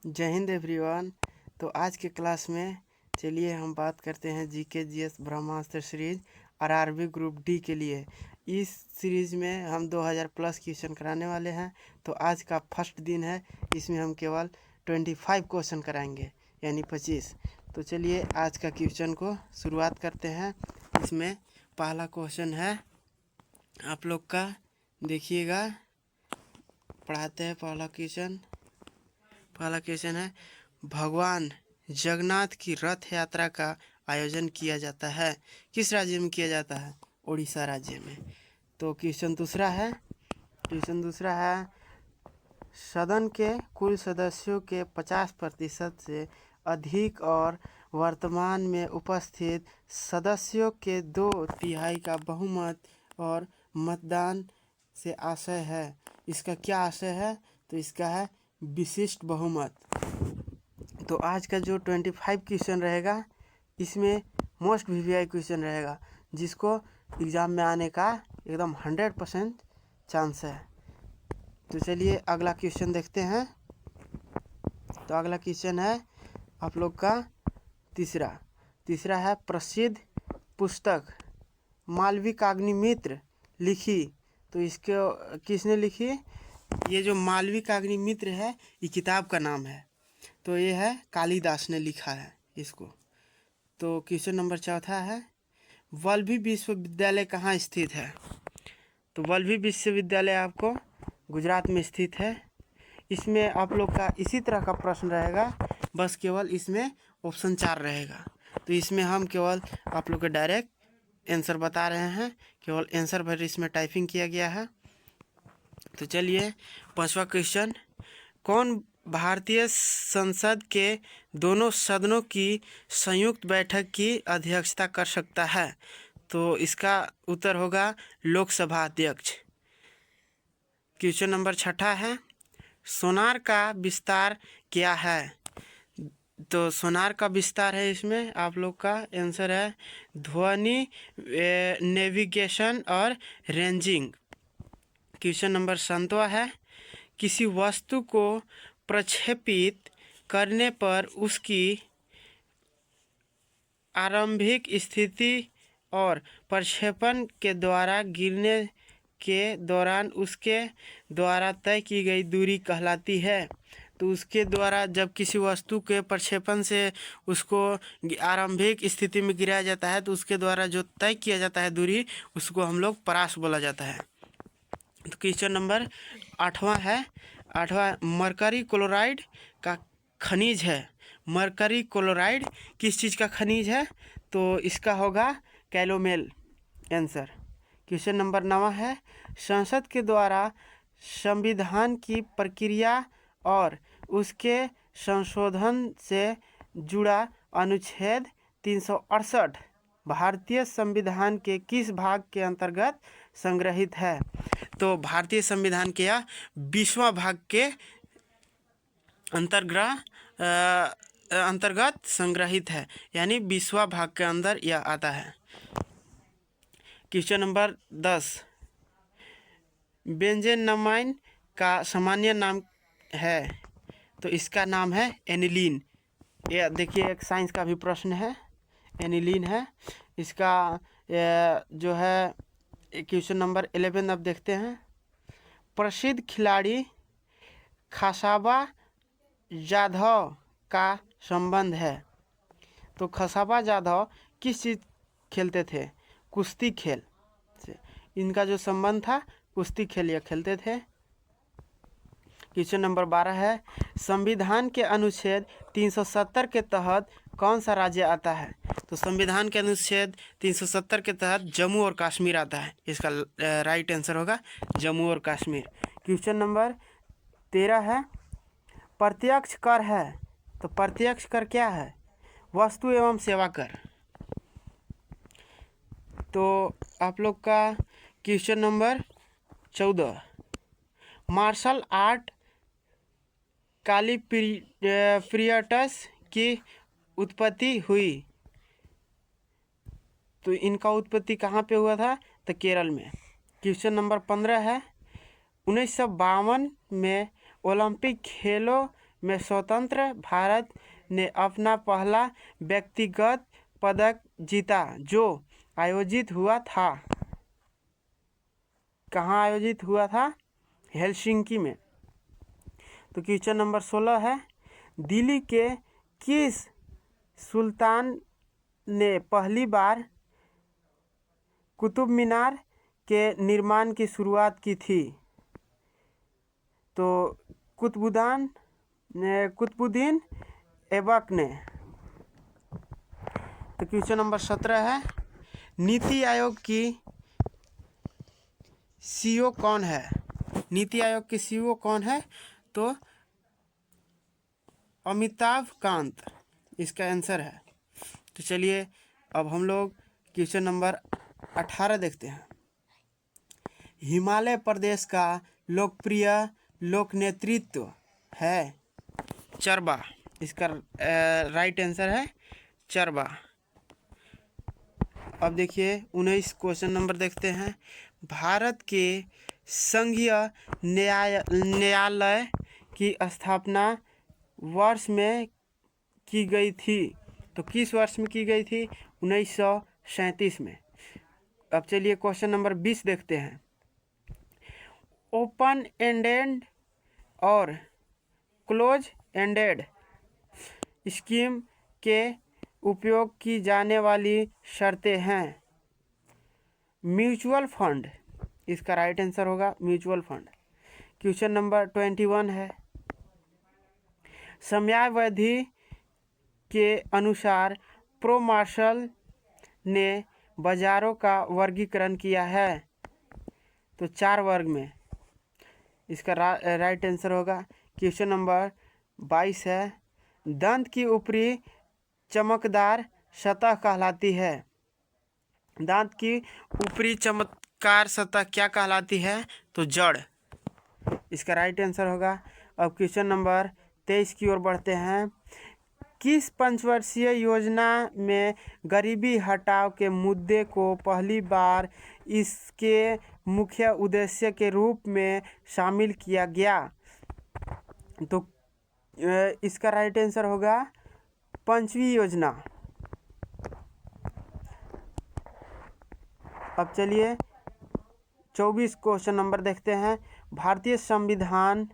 जय हिंद एवरीवन। तो आज के क्लास में चलिए हम बात करते हैं जीके जीएस ब्रह्मास्त्र सीरीज आरआरबी ग्रुप डी के लिए। इस सीरीज में हम 2000 प्लस क्वेश्चन कराने वाले हैं। तो आज का फर्स्ट दिन है, इसमें हम केवल 25 क्वेश्चन कराएंगे, यानी 25। तो चलिए आज का क्वेश्चन को शुरुआत करते हैं। इसमें पहला क्वेश्चन है आप लोग का, देखिएगा, पढ़ाते हैं। पहला क्वेश्चन है, भगवान जगन्नाथ की रथ यात्रा का आयोजन किया जाता है, किस राज्य में किया जाता है? उड़ीसा राज्य में। तो क्वेश्चन दूसरा है, सदन के कुल सदस्यों के 50% से अधिक और वर्तमान में उपस्थित सदस्यों के 2/3 का बहुमत और मतदान से आशय है। इसका क्या आशय है? तो इसका है विशिष्ट बहुमत। तो आज का जो 25 क्वेश्चन रहेगा, इसमें मोस्ट वीवीआई क्वेश्चन रहेगा, जिसको एग्ज़ाम में आने का एकदम 100% चांस है। तो चलिए अगला क्वेश्चन देखते हैं। तो अगला क्वेश्चन है आप लोग का तीसरा है, प्रसिद्ध पुस्तक मालविकाग्निमित्र लिखी। तो इसको किसने लिखी? ये जो मालविकाग्निमित्र है, ये किताब का नाम है। तो ये है कालिदास ने लिखा है इसको। तो क्वेश्चन नंबर चौथा है, वल्लभी विश्वविद्यालय कहाँ स्थित है? तो वल्लभी विश्वविद्यालय आपको गुजरात में स्थित है। इसमें आप लोग का इसी तरह का प्रश्न रहेगा, बस केवल इसमें ऑप्शन 4 रहेगा। तो इसमें हम केवल आप लोग को डायरेक्ट आंसर बता रहे हैं, केवल आंसर भर इसमें टाइपिंग किया गया है। तो चलिए पांचवा क्वेश्चन, कौन भारतीय संसद के दोनों सदनों की संयुक्त बैठक की अध्यक्षता कर सकता है? तो इसका उत्तर होगा लोकसभा अध्यक्ष। क्वेश्चन नंबर छठा है, सोनार का विस्तार क्या है? तो सोनार का विस्तार है, इसमें आप लोग का आंसर है ध्वनि नेविगेशन और रेंजिंग। क्वेश्चन नंबर 7वां है, किसी वस्तु को प्रक्षेपित करने पर उसकी आरंभिक स्थिति और प्रक्षेपण के द्वारा गिरने के दौरान उसके द्वारा तय की गई दूरी कहलाती है। तो उसके द्वारा जब किसी वस्तु के प्रक्षेपण से उसको आरंभिक स्थिति में गिराया जाता है, तो उसके द्वारा जो तय किया जाता है दूरी, उसको हम लोग परास बोला जाता है। तो क्वेश्चन नंबर 8वां है, मरकरी क्लोराइड का खनिज है। मरकरी क्लोराइड किस चीज़ का खनिज है? तो इसका होगा कैलोमेल आंसर। क्वेश्चन नंबर 9 है, संसद के द्वारा संविधान की प्रक्रिया और उसके संशोधन से जुड़ा अनुच्छेद 368 भारतीय संविधान के किस भाग के अंतर्गत संग्रहित है? तो भारतीय संविधान के 20वां भाग के अंतर्गत संग्रहित है, यानी 20वां भाग के अंदर यह आता है। क्वेश्चन नंबर 10, बेंजेनामाइन का सामान्य नाम है। तो इसका नाम है एनिलीन। ये देखिए, एक साइंस का भी प्रश्न है, एनिलीन है इसका। जो है क्वेश्चन नंबर 11 अब देखते हैं, प्रसिद्ध खिलाड़ी खसाबा जाधव का संबंध है। तो खसाबा जाधव किस चीज़ खेलते थे? कुश्ती खेल से इनका जो संबंध था, कुश्ती खेल ये खेलते थे। क्वेश्चन नंबर 12 है, संविधान के अनुच्छेद 370 के तहत कौन सा राज्य आता है? तो संविधान के अनुच्छेद 370 के तहत जम्मू और कश्मीर आता है। इसका राइट आंसर होगा जम्मू और कश्मीर। क्वेश्चन नंबर 13 है, प्रत्यक्ष कर है। तो प्रत्यक्ष कर क्या है? वस्तु एवं सेवा कर। तो आप लोग का क्वेश्चन नंबर 14, मार्शल आर्ट कैलिप्रियटस की उत्पत्ति हुई। तो इनका उत्पत्ति कहाँ पे हुआ था? तो केरल में। क्वेश्चन नंबर 15 है, 1952 में ओलंपिक खेलों में स्वतंत्र भारत ने अपना पहला व्यक्तिगत पदक जीता, जो आयोजित हुआ था। कहाँ आयोजित हुआ था? हेलसिंकी में। तो क्वेश्चन नंबर 16 है, दिल्ली के किस सुल्तान ने पहली बार कुतुब मीनार के निर्माण की शुरुआत की थी? तो कुतुबुद्दीन ऐबक ने। तो क्वेश्चन नंबर 17 है, नीति आयोग की सीईओ कौन है? नीति आयोग की सीईओ कौन है? तो अमिताभ कांत इसका आंसर है। तो चलिए अब हम लोग क्वेश्चन नंबर 18 देखते हैं। हिमाचल प्रदेश का लोकप्रिय लोक नृत्य है चरबा। इसका राइट आंसर है चरबा। अब देखिए 19 क्वेश्चन नंबर देखते हैं। भारत के संघीय न्यायालय की स्थापना वर्ष में की गई थी? तो किस वर्ष में की गई थी? 1937 में। अब चलिए क्वेश्चन नंबर 20 देखते हैं। ओपन एंडेड और क्लोज एंडेड स्कीम के उपयोग की जाने वाली शर्तें हैं। म्यूचुअल फंड इसका राइट आंसर होगा म्यूचुअल फंड। क्वेश्चन नंबर 21 है, समयावधि के अनुसार प्रो मार्शल ने बाजारों का वर्गीकरण किया है? तो 4 वर्ग में। इसका राइट आंसर होगा। क्वेश्चन नंबर 22 है, दंत की ऊपरी चमकदार सतह कहलाती है? दांत की ऊपरी चमकदार सतह क्या कहलाती है? तो जड़। इसका राइट आंसर होगा। अब क्वेश्चन नंबर 23 की ओर बढ़ते हैं। किस पंचवर्षीय योजना में गरीबी हटाओ के मुद्दे को पहली बार इसके मुख्य उद्देश्य के रूप में शामिल किया गया? तो इसका राइट आंसर होगा पंचवीं योजना। अब चलिए 24 क्वेश्चन नंबर देखते हैं। भारतीय संविधान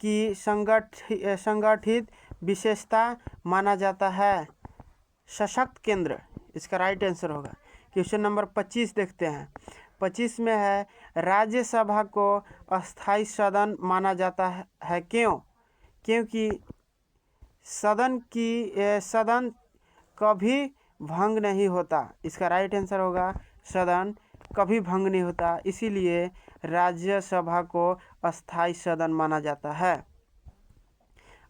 की संगठित विशेषता माना जाता है सशक्त केंद्र। इसका राइट आंसर होगा। क्वेश्चन नंबर 25 देखते हैं। 25 में है, राज्यसभा को अस्थाई सदन माना जाता है क्यों? क्योंकि सदन कभी भंग नहीं होता। इसका राइट आंसर होगा सदन कभी भंग नहीं होता, इसीलिए राज्यसभा को अस्थाई सदन माना जाता है।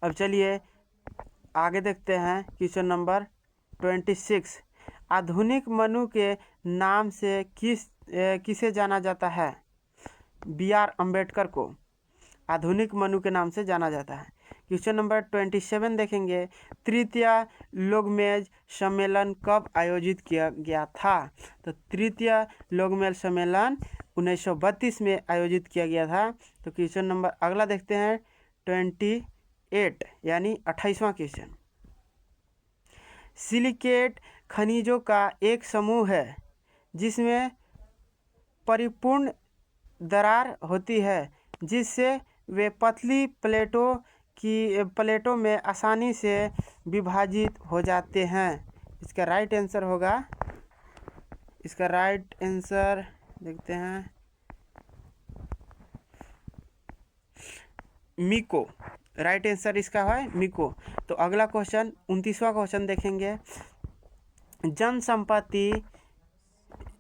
अब चलिए आगे देखते हैं। क्वेश्चन नंबर 26, आधुनिक मनु के नाम से किसे जाना जाता है? BR अम्बेडकर को आधुनिक मनु के नाम से जाना जाता है। क्वेश्चन नंबर 27 देखेंगे। तृतीय लोकमेज सम्मेलन कब आयोजित किया गया था? तो तृतीय लोकमेज सम्मेलन 1932 में आयोजित किया गया था। तो क्वेश्चन नंबर अगला देखते हैं 28 यानी 28वां क्वेश्चन। सिलिकेट खनिजों का एक समूह है जिसमें परिपूर्ण दरार होती है, जिससे वे पतली प्लेटों में आसानी से विभाजित हो जाते हैं। इसका राइट आंसर होगा, इसका राइट आंसर देखते हैं मिको। राइट आंसर इसका है मिको। तो अगला क्वेश्चन 29वां क्वेश्चन देखेंगे। जनसंपत्ति,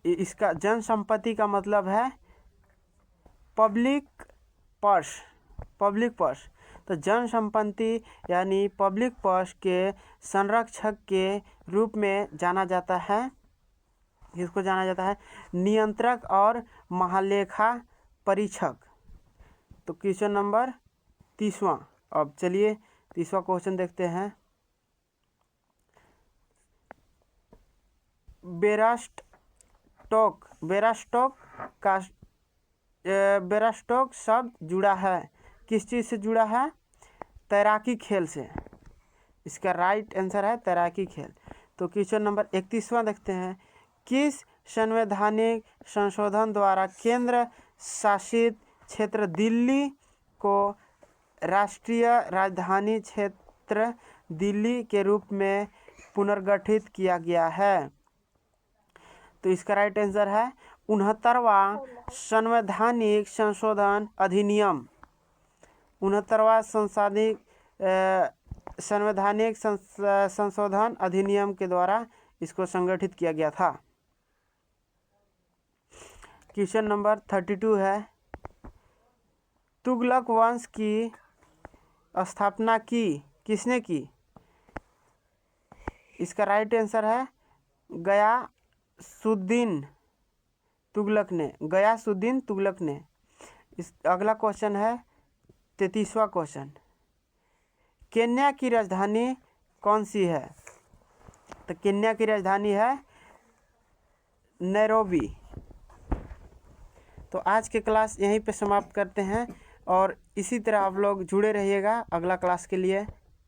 इसका जनसंपत्ति का मतलब है पब्लिक पर्स। तो जनसंपत्ति यानी पब्लिक पर्स के संरक्षक के रूप में जाना जाता है। इसको जाना जाता है नियंत्रक और महालेखा परीक्षक। तो क्वेश्चन नंबर 30वां। अब चलिए 30वां क्वेश्चन देखते हैं। बेरास्टॉक शब्द जुड़ा है किस चीज़ से जुड़ा है? तैराकी खेल से। इसका राइट आंसर है तैराकी खेल। तो क्वेश्चन नंबर 31वां देखते हैं। किस संवैधानिक संशोधन द्वारा केंद्र शासित क्षेत्र दिल्ली को राष्ट्रीय राजधानी क्षेत्र दिल्ली के रूप में पुनर्गठित किया गया है? तो इसका राइट आंसर है 69वां संवैधानिक संशोधन अधिनियम। 69वां संवैधानिक संशोधन अधिनियम के द्वारा इसको संगठित किया गया था। क्वेश्चन नंबर 32 है। तुगलक वंश की स्थापना किसने की? इसका राइट आंसर है गयासुद्दीन तुगलक ने। गयासुद्दीन तुगलक ने। इस अगला क्वेश्चन है 33वां क्वेश्चन। केन्या की राजधानी कौन सी है? तो केन्या की राजधानी है नैरोबी। तो आज के क्लास यहीं पे समाप्त करते हैं और इसी तरह आप लोग जुड़े रहिएगा अगला क्लास के लिए।